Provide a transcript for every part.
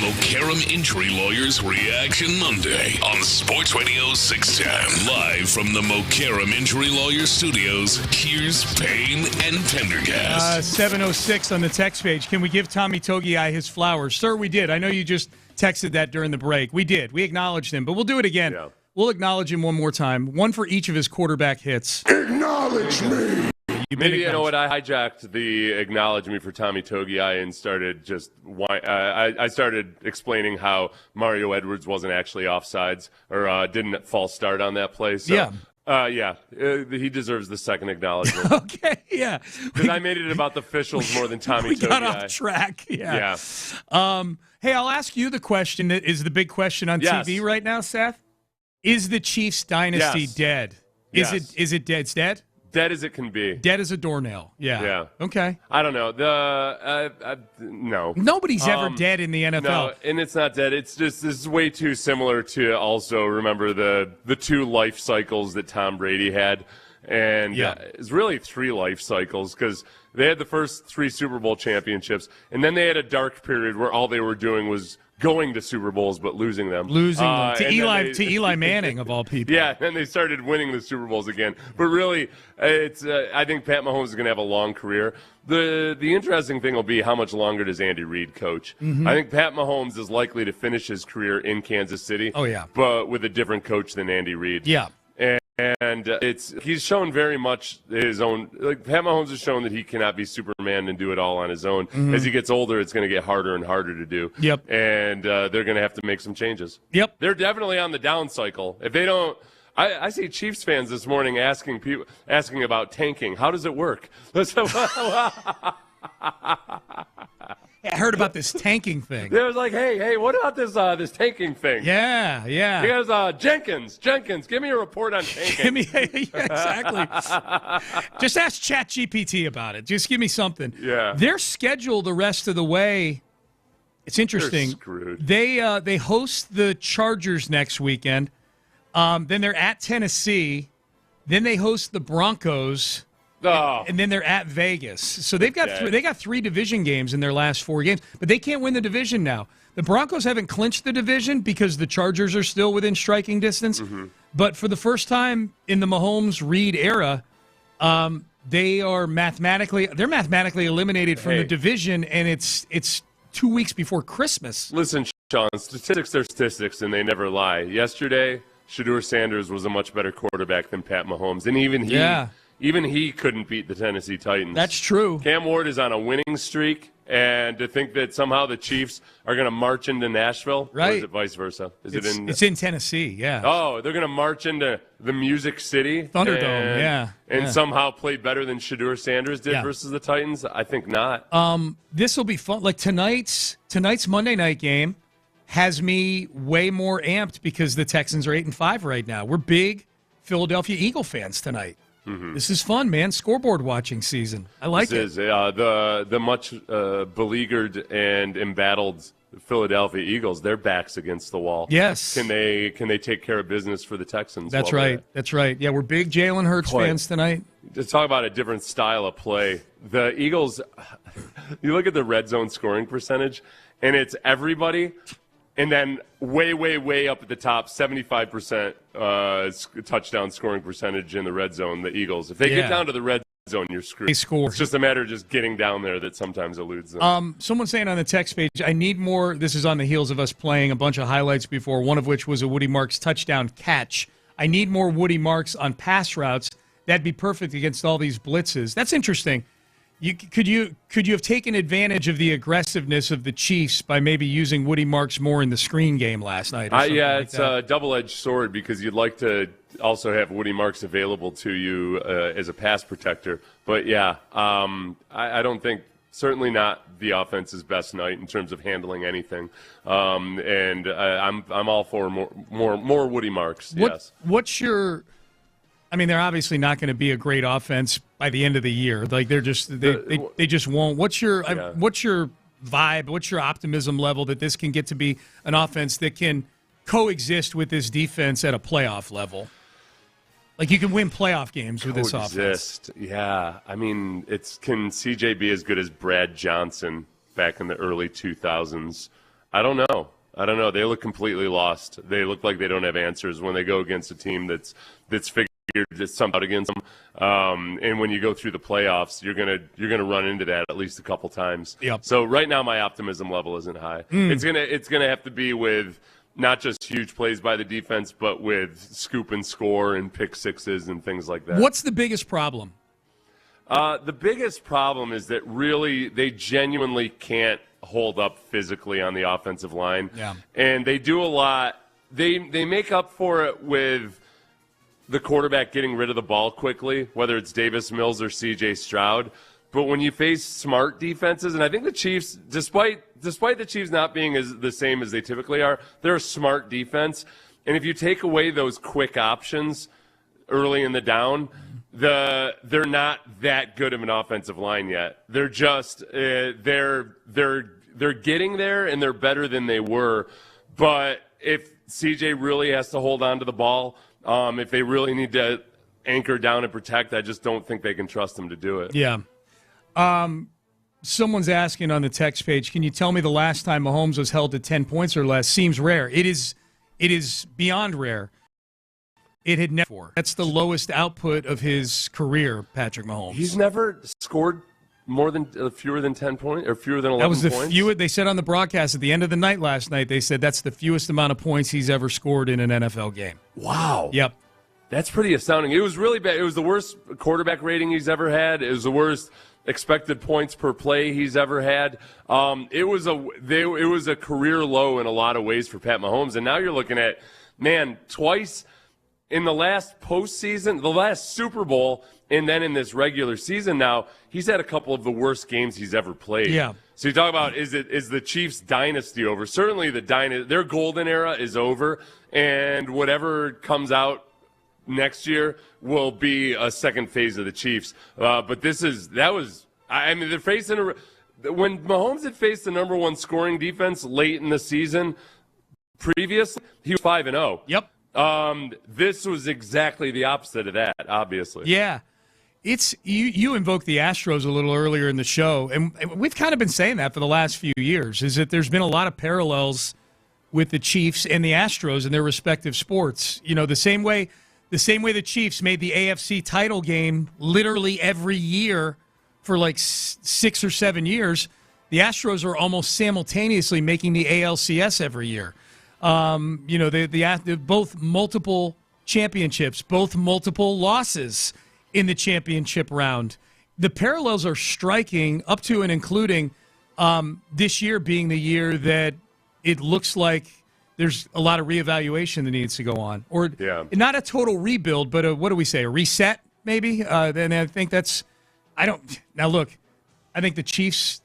McCarran Injury Lawyers Reaction Monday on Sports Radio 610. Live from the McCarran Injury Lawyers Studios, here's Payne and Pendergast. 7:06 on the text page. Can we give Tommy Togei his flowers? Sir, we did. I know you just texted that during the break. We did. We acknowledged him, but we'll do it again. Yeah. We'll acknowledge him one more time. One for each of his quarterback hits. Acknowledge me. Maybe you know what? I hijacked the acknowledge me for Tommy Togei and started just I started explaining how Mario Edwards wasn't actually offsides or didn't false start on that play. So, he deserves the second acknowledgement. Okay, yeah. Because I made it about the officials more than Tommy Togei. We got off track. Yeah. Hey, I'll ask you the question that is the big question on TV right now, Seth. Is the Chiefs dynasty dead? Is it dead? It's dead? Dead as it can be. Dead as a doornail. Yeah. Okay. I don't know. No. Nobody's ever dead in the NFL. No, and it's not dead. It's just this is way too similar to also remember the two life cycles that Tom Brady had. And it's really three life cycles because they had the first three Super Bowl championships, and then they had a dark period where all they were doing was going to Super Bowls but losing them. To Eli Manning of all people. Yeah, and they started winning the Super Bowls again. But really, it's I think Pat Mahomes is going to have a long career. The interesting thing will be how much longer does Andy Reid coach. Mm-hmm. I think Pat Mahomes is likely to finish his career in Kansas City. Oh, yeah. But with a different coach than Andy Reid. Yeah. And he's shown very much his own. Like Pat Mahomes has shown that he cannot be Superman and do it all on his own. Mm-hmm. As he gets older, it's going to get harder and harder to do. Yep. And they're going to have to make some changes. Yep. They're definitely on the down cycle. If they don't, I see Chiefs fans this morning asking about tanking. How does it work? I heard about this tanking thing. They was like, hey, what about this tanking thing? Yeah. You guys, Jenkins, give me a report on tanking. Exactly. Just ask ChatGPT about it. Just give me something. Yeah. Their schedule the rest of the way, it's interesting. They're screwed. They host the Chargers next weekend. Then they're at Tennessee. Then they host the Broncos. And then they're at Vegas. So they got three division games in their last four games, but they can't win the division now. The Broncos haven't clinched the division because the Chargers are still within striking distance. Mm-hmm. But for the first time in the Mahomes-Reid era, they're mathematically eliminated from the division, and it's 2 weeks before Christmas. Listen, Sean, statistics are statistics, and they never lie. Yesterday, Shedeur Sanders was a much better quarterback than Pat Mahomes, and even he couldn't beat the Tennessee Titans. That's true. Cam Ward is on a winning streak, and to think that somehow the Chiefs are going to march into Nashville, right? Or is it vice versa? It's in Tennessee, yeah. Oh, they're going to march into the Music City, Thunderdome, and somehow play better than Shedeur Sanders did versus the Titans. I think not. This will be fun. Like tonight's Monday night game has me way more amped because the Texans are 8-5 right now. We're big Philadelphia Eagle fans tonight. Mm-hmm. This is fun, man. Scoreboard watching season. I like it. This is the much beleaguered and embattled Philadelphia Eagles. Their backs against the wall. Yes. Can they take care of business for the Texans? That's right. That's right. Yeah, we're big Jalen Hurts fans tonight. To talk about a different style of play, the Eagles. You look at the red zone scoring percentage, and it's everybody. And then way up at the top, 75% touchdown scoring percentage in the red zone, the Eagles. If they get down to the red zone, you're screwed. They score. It's just a matter of just getting down there that sometimes eludes them. Someone saying on the text page, I need more. This is on the heels of us playing a bunch of highlights before, one of which was a Woody Marks touchdown catch. I need more Woody Marks on pass routes. That'd be perfect against all these blitzes. That's interesting. Could you have taken advantage of the aggressiveness of the Chiefs by maybe using Woody Marks more in the screen game last night? It's a double-edged sword because you'd like to also have Woody Marks available to you as a pass protector. But I don't think certainly not the offense's best night in terms of handling anything. And I'm all for more Woody Marks. Yes. What's your? I mean, they're obviously not going to be a great offense by the end of the year. Like they just won't. What's your vibe? What's your optimism level that this can get to be an offense that can coexist with this defense at a playoff level? Like you can win playoff games with this offense. Yeah. I mean, can CJ be as good as Brad Johnson back in the early 2000s? I don't know. They look completely lost. They look like they don't have answers when they go against a team that's figured something out against them. And when you go through the playoffs, you're gonna run into that at least a couple times. Yep. So right now, my optimism level isn't high. It's gonna have to be with not just huge plays by the defense, but with scoop and score and pick sixes and things like that. What's the biggest problem? The biggest problem is that really they genuinely can't hold up physically on the offensive line. Yeah. And they do a lot. They make up for it with the quarterback getting rid of the ball quickly, whether it's Davis Mills or C.J. Stroud. But when you face smart defenses, and I think the Chiefs, despite the Chiefs not being the same as they typically are, they're a smart defense. And if you take away those quick options early in the down, they're not that good of an offensive line yet. They're just they're getting there, and they're better than they were. But if CJ really has to hold on to the ball, if they really need to anchor down and protect, I just don't think they can trust him to do it. Yeah. Someone's asking on the text page, can you tell me the last time Mahomes was held to 10 points or less? Seems rare. It is beyond rare. It had never. That's the lowest output of his career, Patrick Mahomes. He's never scored fewer than 10 points or fewer than 11 points. That was the fewest. They said on the broadcast at the end of the night last night, they said that's the fewest amount of points he's ever scored in an NFL game. Wow. Yep. That's pretty astounding. It was really bad. It was the worst quarterback rating he's ever had. It was the worst expected points per play he's ever had. It was a career low in a lot of ways for Pat Mahomes. And now you're looking at, man, twice in the last postseason, the last Super Bowl, and then in this regular season now, he's had a couple of the worst games he's ever played. Yeah. So you talk about, is the Chiefs' dynasty over? Certainly their golden era is over, and whatever comes out next year will be a second phase of the Chiefs. But they're facing when Mahomes had faced the number one scoring defense late in the season previously, he was 5-0. Yep. This was exactly the opposite of that, obviously. Yeah. It's you invoked the Astros a little earlier in the show, and we've kind of been saying that for the last few years, is that there's been a lot of parallels with the Chiefs and the Astros in their respective sports. You know, the same way the Chiefs made the AFC title game literally every year for like 6 or 7 years, the Astros are almost simultaneously making the ALCS every year. They both multiple championships, both multiple losses in the championship round. The parallels are striking up to and including this year being the year that it looks like there's a lot of reevaluation that needs to go on. Or not a total rebuild, but a reset maybe? Then I think now look, I think the Chiefs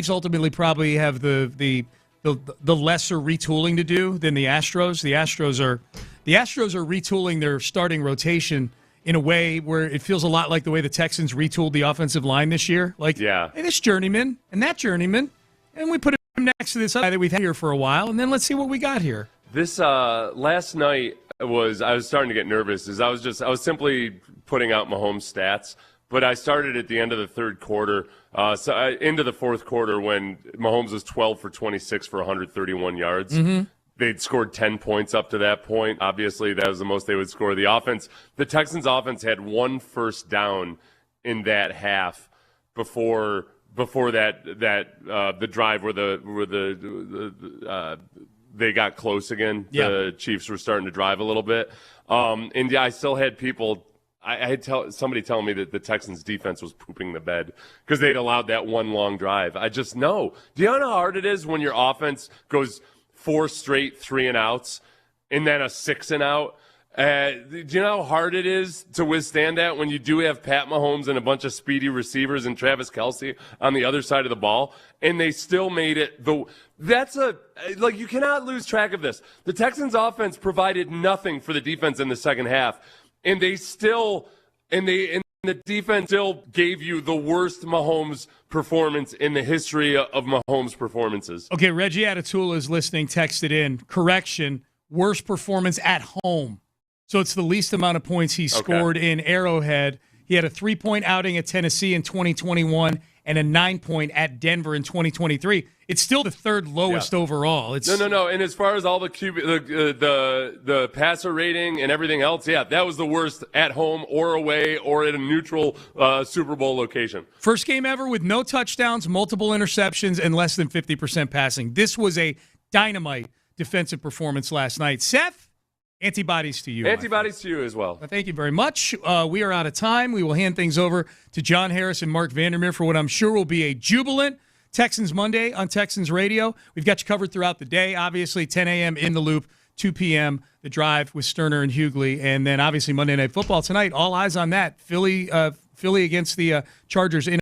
ultimately probably have the lesser retooling to do than the Astros. The Astros are retooling their starting rotation in a way where it feels a lot like the way the Texans retooled the offensive line this year. Like, hey, this journeyman and that journeyman, and we put him next to this guy that we've had here for a while, and then let's see what we got here. This last night I was starting to get nervous as I was simply putting out Mahomes stats, but I started at the end of the third quarter, into the fourth quarter when Mahomes was 12 for 26 for 131 yards. Mm-hmm. They'd scored 10 points up to that point. Obviously, that was the most they would score. The Texans' offense had one first down in that half before the drive where they got close again. Yeah. The Chiefs were starting to drive a little bit, and I still had people. I had somebody telling me that the Texans' defense was pooping the bed because they'd allowed that one long drive. I just know. Do you know how hard it is when your offense goes 4 straight 3-and-outs and then a 6-and-out? Do you know how hard it is to withstand that when you do have Pat Mahomes and a bunch of speedy receivers and Travis Kelce on the other side of the ball, and they still made it you cannot lose track of this. The Texans' offense provided nothing for the defense in the second half, and the defense still gave you the worst Mahomes performance in the history of Mahomes performances. Okay, Reggie Atatula is listening, texted in. Correction, worst performance at home. So it's the least amount of points he scored in Arrowhead. He had a 3-point outing at Tennessee in 2021 and a 9-point at Denver in 2023. It's still the third lowest overall. It's No. And as far as all the the passer rating and everything else, that was the worst at home or away or at a neutral Super Bowl location. First game ever with no touchdowns, multiple interceptions, and less than 50% passing. This was a dynamite defensive performance last night. Seth, antibodies to you. Antibodies to you as well. Thank you very much. We are out of time. We will hand things over to John Harris and Mark Vandermeer for what I'm sure will be a jubilant Texans Monday on Texans Radio. We've got you covered throughout the day. Obviously, 10 a.m. in the Loop, 2 p.m. The Drive with Stoerner and Hughley, and then obviously Monday Night Football tonight. All eyes on that. Philly against the Chargers in